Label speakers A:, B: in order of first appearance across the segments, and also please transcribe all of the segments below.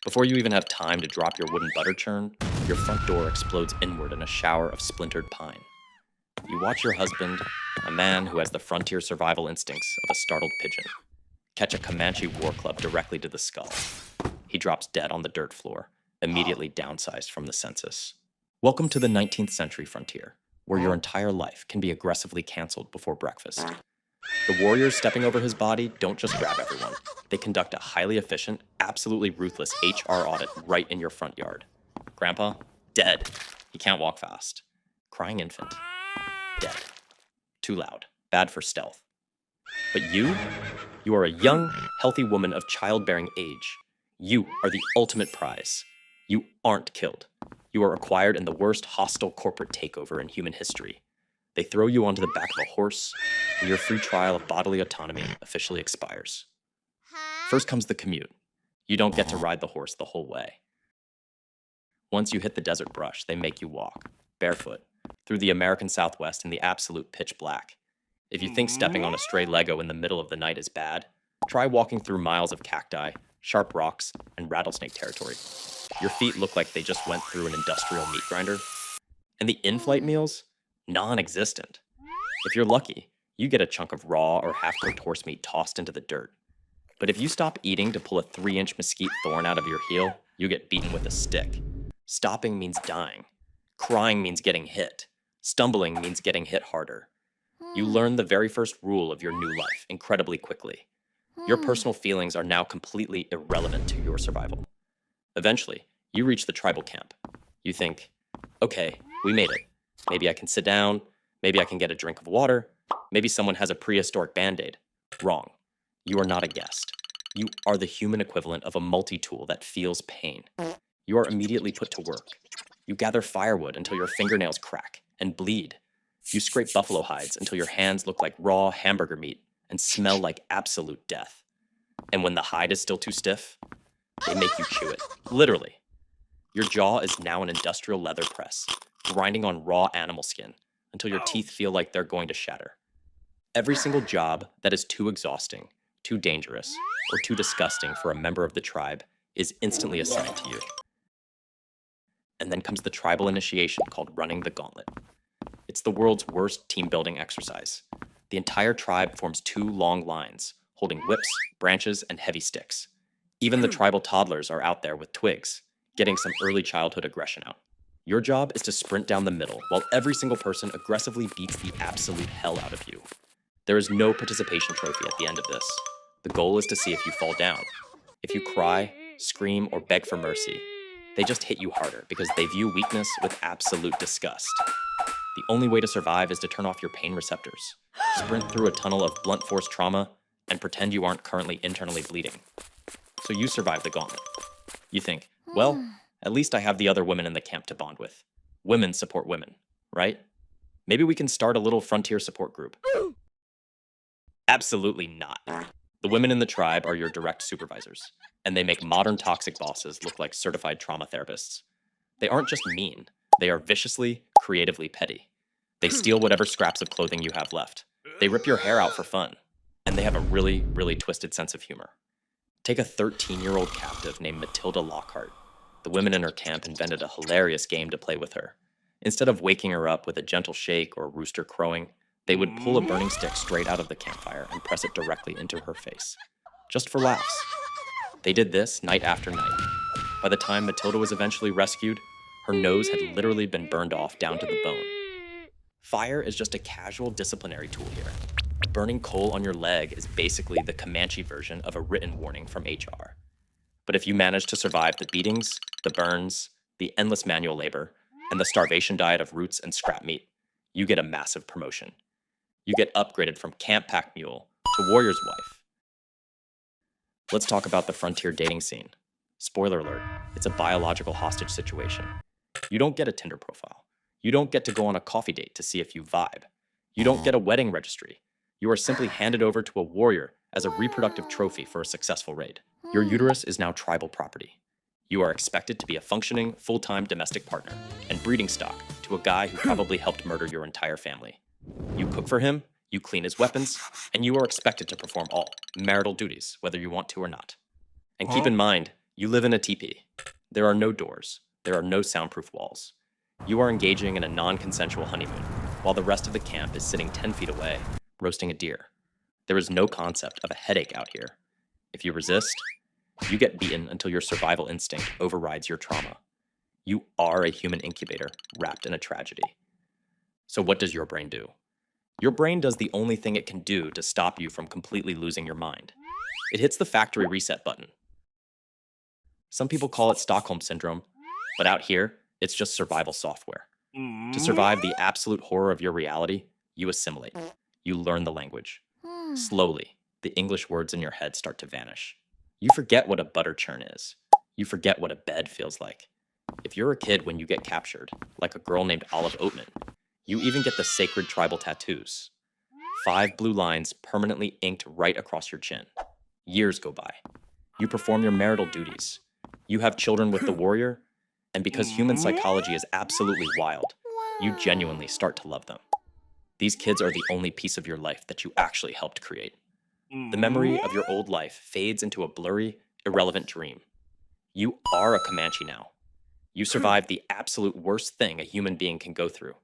A: Before you even have time to drop your wooden butter churn, your front door explodes inward in a shower of splintered pine. You watch your husband, a man who has the frontier survival instincts of a startled pigeon, catch a Comanche war club directly to the skull. He drops dead on the dirt floor, immediately downsized from the census. Welcome to the 19th century frontier, where your entire life can be aggressively canceled before breakfast. The warriors stepping over his body don't just grab everyone. They conduct a highly efficient, absolutely ruthless HR audit right in your front yard. Grandpa, dead. He can't walk fast. Crying infant, dead. Too loud, bad for stealth. But you are a young, healthy woman of childbearing age. You are the ultimate prize. You aren't killed. You are acquired in the worst hostile corporate takeover in human history. They throw you onto the back of a horse, and your free trial of bodily autonomy officially expires. First comes the commute. You don't get to ride the horse the whole way. Once you hit the desert brush, they make you walk, barefoot, through the American Southwest in the absolute pitch black. If you think stepping on a stray Lego in the middle of the night is bad, try walking through miles of cacti, sharp rocks, and rattlesnake territory. Your feet look like they just went through an industrial meat grinder. And the in-flight meals? Non-existent. If you're lucky, you get a chunk of raw or half-cooked horse meat tossed into the dirt. But if you stop eating to pull a 3-inch mesquite thorn out of your heel, you get beaten with a stick. Stopping means dying. Crying means getting hit. Stumbling means getting hit harder. You learn the very first rule of your new life incredibly quickly. Your personal feelings are now completely irrelevant to your survival. Eventually, you reach the tribal camp. You think, okay, we made it. Maybe I can sit down. Maybe I can get a drink of water. Maybe someone has a prehistoric Band-Aid. Wrong. You are not a guest. You are the human equivalent of a multi-tool that feels pain. You are immediately put to work. You gather firewood until your fingernails crack and bleed. You scrape buffalo hides until your hands look like raw hamburger meat and smell like absolute death. And when the hide is still too stiff, they make you chew it. Literally. Your jaw is now an industrial leather press, grinding on raw animal skin until your teeth feel like they're going to shatter. Every single job that is too exhausting, too dangerous, or too disgusting for a member of the tribe is instantly assigned to you. And then comes the tribal initiation called running the gauntlet. It's the world's worst team-building exercise. The entire tribe forms 2 long lines, holding whips, branches, and heavy sticks. Even the tribal toddlers are out there with twigs, getting some early childhood aggression out. Your job is to sprint down the middle while every single person aggressively beats the absolute hell out of you. There is no participation trophy at the end of this. The goal is to see if you fall down. If you cry, scream, or beg for mercy, they just hit you harder because they view weakness with absolute disgust. The only way to survive is to turn off your pain receptors, sprint through a tunnel of blunt force trauma, and pretend you aren't currently internally bleeding. So you survive the gauntlet. You think, well, at least I have the other women in the camp to bond with. Women support women, right? Maybe we can start a little frontier support group. Absolutely not. The women in the tribe are your direct supervisors, and they make modern toxic bosses look like certified trauma therapists. They aren't just mean, they are viciously, creatively petty. They steal whatever scraps of clothing you have left. They rip your hair out for fun, and they have a really, really twisted sense of humor. Take a 13-year-old captive named Matilda Lockhart. The women in her camp invented a hilarious game to play with her. Instead of waking her up with a gentle shake or rooster crowing, they would pull a burning stick straight out of the campfire and press it directly into her face. Just for laughs. They did this night after night. By the time Matilda was eventually rescued, her nose had literally been burned off down to the bone. Fire is just a casual disciplinary tool here. Burning coal on your leg is basically the Comanche version of a written warning from HR. But if you manage to survive the beatings, the burns, the endless manual labor, and the starvation diet of roots and scrap meat, you get a massive promotion. You get upgraded from camp pack mule to warrior's wife. Let's talk about the frontier dating scene. Spoiler alert, it's a biological hostage situation. You don't get a Tinder profile. You don't get to go on a coffee date to see if you vibe. You don't get a wedding registry. You are simply handed over to a warrior as a reproductive trophy for a successful raid. Your uterus is now tribal property. You are expected to be a functioning, full-time domestic partner and breeding stock to a guy who probably helped murder your entire family. You cook for him, you clean his weapons, and you are expected to perform all marital duties, whether you want to or not. And keep in mind, You live in a teepee. There are no doors. There are no soundproof walls. You are engaging in a non-consensual honeymoon, while the rest of the camp is sitting 10 feet away, roasting a deer. There is no concept of a headache out here. If you resist, you get beaten until your survival instinct overrides your trauma. You are a human incubator wrapped in a tragedy. So what does your brain do? Your brain does the only thing it can do to stop you from completely losing your mind. It hits the factory reset button. Some people call it Stockholm Syndrome, but out here, it's just survival software. To survive the absolute horror of your reality, you assimilate. You learn the language. Slowly, the English words in your head start to vanish. You forget what a butter churn is. You forget what a bed feels like. If you're a kid when you get captured, like a girl named Olive Oatman, you even get the sacred tribal tattoos. 5 blue lines permanently inked right across your chin. Years go by. You perform your marital duties. You have children with the warrior, and because human psychology is absolutely wild, you genuinely start to love them. These kids are the only piece of your life that you actually helped create. The memory of your old life fades into a blurry, irrelevant dream. You are a Comanche now. You survived the absolute worst thing a human being can go through,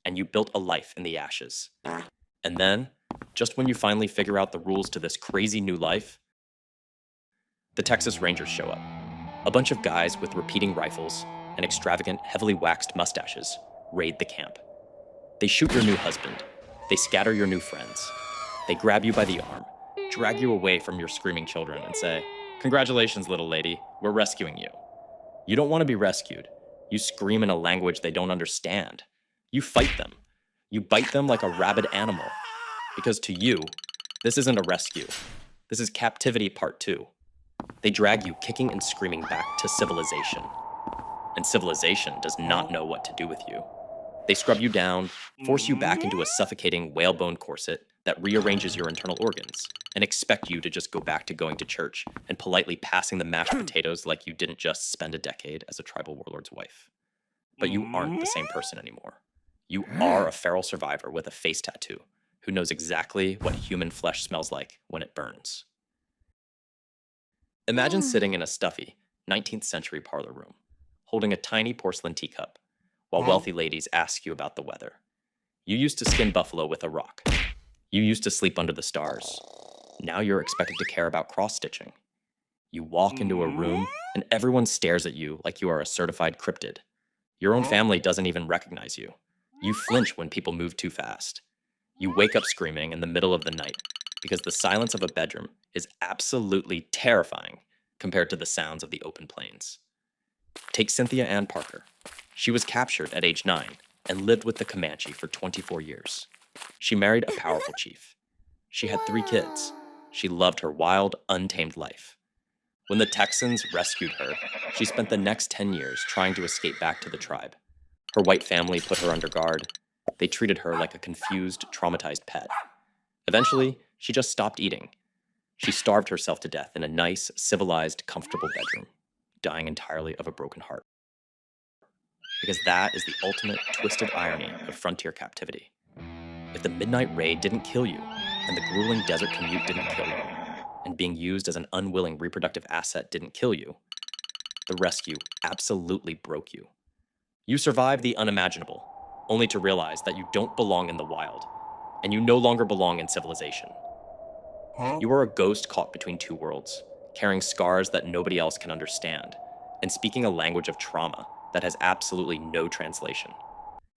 A: and you built a life in the ashes. And then, just when you finally figure out the rules to this crazy new life, the Texas Rangers show up. A bunch of guys with repeating rifles and extravagant, heavily waxed mustaches raid the camp. They shoot your new husband. They scatter your new friends. They grab you by the arm, drag you away from your screaming children, and say, "Congratulations, little lady, we're rescuing you." You don't want to be rescued. You scream in a language they don't understand. You fight them. You bite them like a rabid animal. Because to you, this isn't a rescue. This is Captivity Part 2. They drag you kicking and screaming back to civilization. And civilization does not know what to do with you. They scrub you down, force you back into a suffocating whalebone corset that rearranges your internal organs, and expect you to just go back to going to church and politely passing the mashed potatoes like you didn't just spend a decade as a tribal warlord's wife. But you aren't the same person anymore. You are a feral survivor with a face tattoo who knows exactly what human flesh smells like when it burns. Imagine sitting in a stuffy 19th century parlor room, holding a tiny porcelain teacup, while wealthy ladies ask you about the weather. You used to skin buffalo with a rock. You used to sleep under the stars. Now you're expected to care about cross-stitching. You walk into a room and everyone stares at you like you are a certified cryptid. Your own family doesn't even recognize you. You flinch when people move too fast. You wake up screaming in the middle of the night because the silence of a bedroom is absolutely terrifying compared to the sounds of the open plains. Take Cynthia Ann Parker. She was captured at age 9 and lived with the Comanche for 24 years. She married a powerful chief. She had 3 kids. She loved her wild, untamed life. When the Texans rescued her, she spent the next 10 years trying to escape back to the tribe. Her white family put her under guard. They treated her like a confused, traumatized pet. Eventually, she just stopped eating. She starved herself to death in a nice, civilized, comfortable bedroom, dying entirely of a broken heart. Because that is the ultimate twisted irony of frontier captivity. If the midnight raid didn't kill you, and the grueling desert commute didn't kill you, and being used as an unwilling reproductive asset didn't kill you, the rescue absolutely broke you. You survived the unimaginable, only to realize that you don't belong in the wild, and you no longer belong in civilization. You are a ghost caught between 2 worlds, carrying scars that nobody else can understand, and speaking a language of trauma that has absolutely no translation.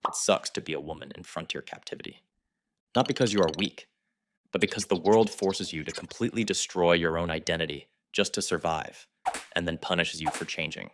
A: It sucks to be a woman in frontier captivity. Not because you are weak, but because the world forces you to completely destroy your own identity just to survive, and then punishes you for changing.